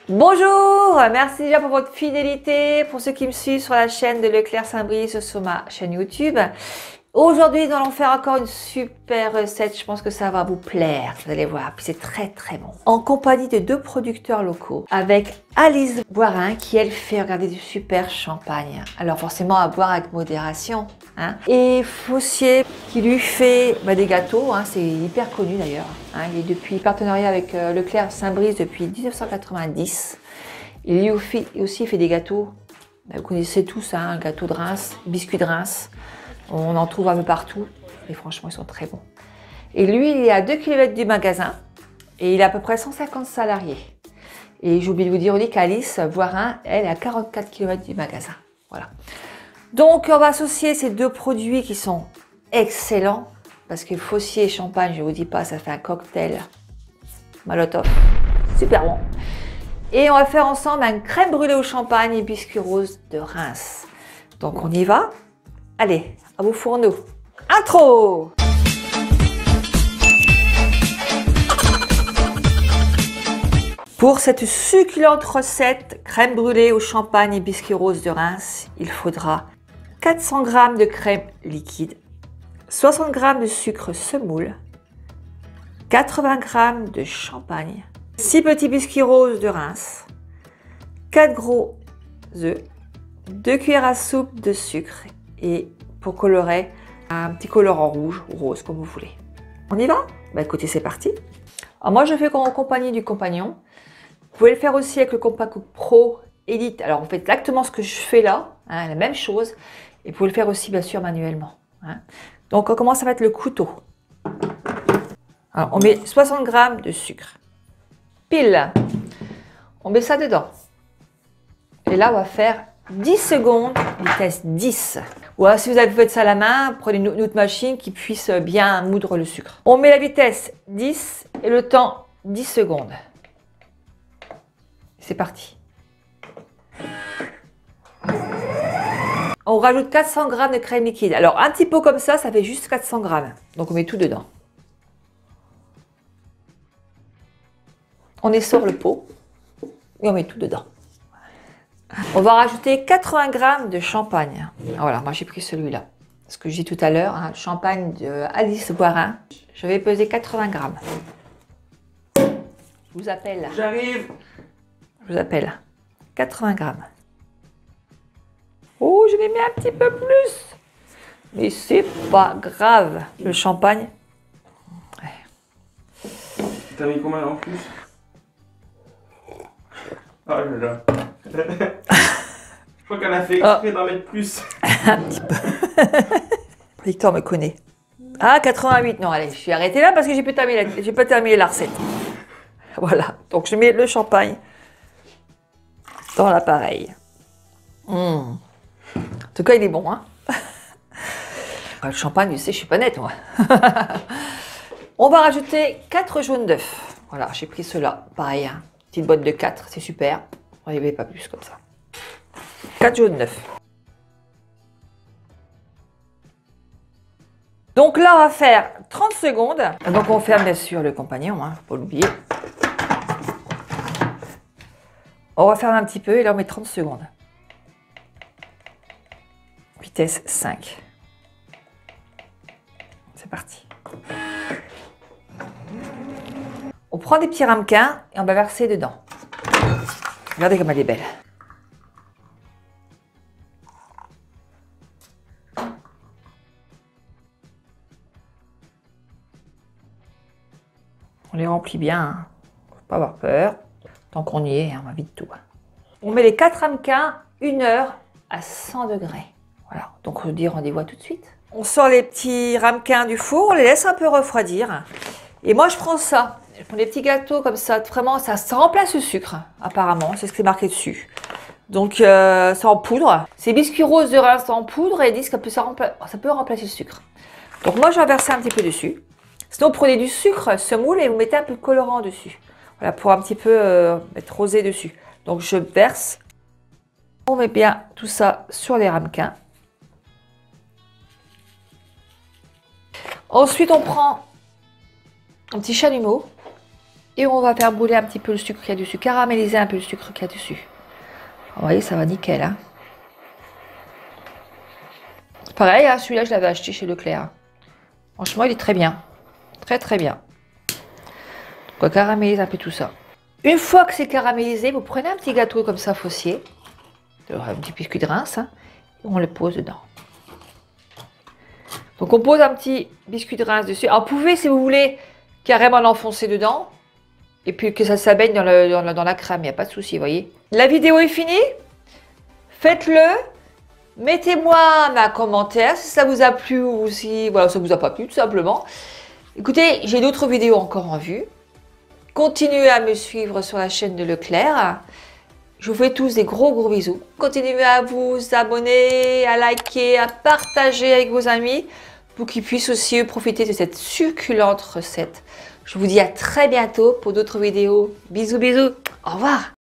Bonjour, merci déjà pour votre fidélité, pour ceux qui me suivent sur la chaîne de Leclerc Saint-Brice sur ma chaîne YouTube. Aujourd'hui, nous allons faire encore une super recette, je pense que ça va vous plaire, vous allez voir, puis c'est très bon. En compagnie de deux producteurs locaux, avec Alice Boirin qui elle fait, regardez, du super champagne. Alors forcément à boire avec modération. Et Fossier qui lui fait des gâteaux, c'est hyper connu d'ailleurs. Il est depuis partenariat avec Leclerc Saint-Brice depuis 1990. Il lui aussi fait des gâteaux, vous connaissez tous, gâteau de Reims, biscuit de Reims. On en trouve un peu partout et franchement ils sont très bons. Et lui il est à 2 km du magasin et il a à peu près 150 salariés. Et j'ai oublié de vous dire aussi qu'Alice Boirin, elle est à 44 km du magasin. Voilà. Donc on va associer ces deux produits qui sont excellents parce que Fossier et champagne, je ne vous dis pas, ça fait un cocktail Molotov, super bon. Et on va faire ensemble un crème brûlée au champagne et biscuit rose de Reims. Donc on y va. Allez, à vos fourneaux. Intro! Pour cette succulente recette crème brûlée au champagne et biscuit rose de Reims, il faudra 400 g de crème liquide, 60 g de sucre semoule, 80 g de champagne, 6 petits biscuits roses de Reims, 4 gros œufs, 2 cuillères à soupe de sucre et pour colorer, un petit colorant rouge ou rose comme vous voulez. On y va? Écoutez, c'est parti. Alors moi je fais en compagnie du compagnon. Vous pouvez le faire aussi avec le Compact Pro Elite. Alors on fait exactement ce que je fais là, la même chose. Et vous pouvez le faire aussi bien sûr manuellement. Donc on commence avec le couteau. Alors on met 60 g de sucre. Pile. On met ça dedans. Et là on va faire 10 secondes, vitesse 10. Ou alors si vous avez fait ça à la main, prenez une autre machine qui puisse bien moudre le sucre. On met la vitesse 10 et le temps 10 secondes. C'est parti. On rajoute 400 g de crème liquide. Alors un petit pot comme ça fait juste 400 g. Donc on met tout dedans. On essore le pot et on met tout dedans. On va rajouter 80 g de champagne. Voilà, moi j'ai pris celui-là. Ce que j'ai dit tout à l'heure, champagne de Alice Boirin. Je vais peser 80 g. Je vous appelle. J'arrive. Je vous appelle. 80 g. Oh, je l'ai mis un petit peu plus. Mais c'est pas grave. Le champagne. Ouais. T'as mis combien en plus? Oh là là. Je crois qu'elle a fait exprès d'en mettre plus. Un petit peu. Victor me connaît. Ah, 88. Non, allez, je suis arrêtée là parce que j'ai pas terminé la recette. Voilà. Donc, je mets le champagne dans l'appareil. En tout cas, il est bon. Le champagne, tu sais, je suis pas nette, moi. On va rajouter 4 jaunes d'œufs. Voilà, j'ai pris ceux-là. Pareil, petite boîte de 4, c'est super. On n'y avait pas plus comme ça. 4 jaunes d'œufs. Donc là, on va faire 30 secondes. Donc on ferme bien sûr le compagnon, faut pas l'oublier. On va fermer un petit peu et là on met 30 secondes. Vitesse 5. C'est parti. On prend des petits ramequins et on va verser dedans. Regardez comme elle est belle. On les remplit bien, faut pas avoir peur. Tant qu'on y est, on va vite tout. On met les 4 ramequins 1 heure à 100 degrés. Voilà, donc on dit rendez-vous tout de suite. On sort les petits ramequins du four, on les laisse un peu refroidir. Et moi je prends ça, je prends des petits gâteaux comme ça, vraiment ça remplace le sucre apparemment, c'est ce qui est marqué dessus. Donc c'est en poudre, c'est biscuit rose de Reims en poudre et ils disent que ça peut remplacer le sucre. Donc moi je vais verser un petit peu dessus. Sinon, vous prenez du sucre semoule et vous mettez un peu de colorant dessus. Voilà, pour un petit peu mettre rosé dessus. Donc, je verse. On met bien tout ça sur les ramequins. Ensuite, on prend un petit chalumeau Et on va faire brûler un petit peu le sucre qu'il y a dessus, caraméliser un peu le sucre qu'il y a dessus. Vous voyez, ça va nickel. Hein. Pareil, hein, celui-là, je l'avais acheté chez Leclerc. Franchement, il est très bien. Très, très bien. On va caraméliser un peu tout ça. Une fois que c'est caramélisé, vous prenez un petit gâteau comme ça, Fossier. Un petit biscuit de rince. Hein, et on le pose dedans. Donc, on pose un petit biscuit de rince dessus. Alors, vous pouvez, si vous voulez, carrément l'enfoncer dedans. Et puis que ça baigne dans la crème. Il n'y a pas de souci, vous voyez. La vidéo est finie. Faites-le. Mettez-moi un commentaire si ça vous a plu ou si voilà, ça vous a pas plu, tout simplement. Écoutez, j'ai d'autres vidéos encore en vue. Continuez à me suivre sur la chaîne de Leclerc. Je vous fais tous des gros bisous. Continuez à vous abonner, à liker, à partager avec vos amis pour qu'ils puissent aussi profiter de cette succulente recette. Je vous dis à très bientôt pour d'autres vidéos. Bisous, bisous. Au revoir.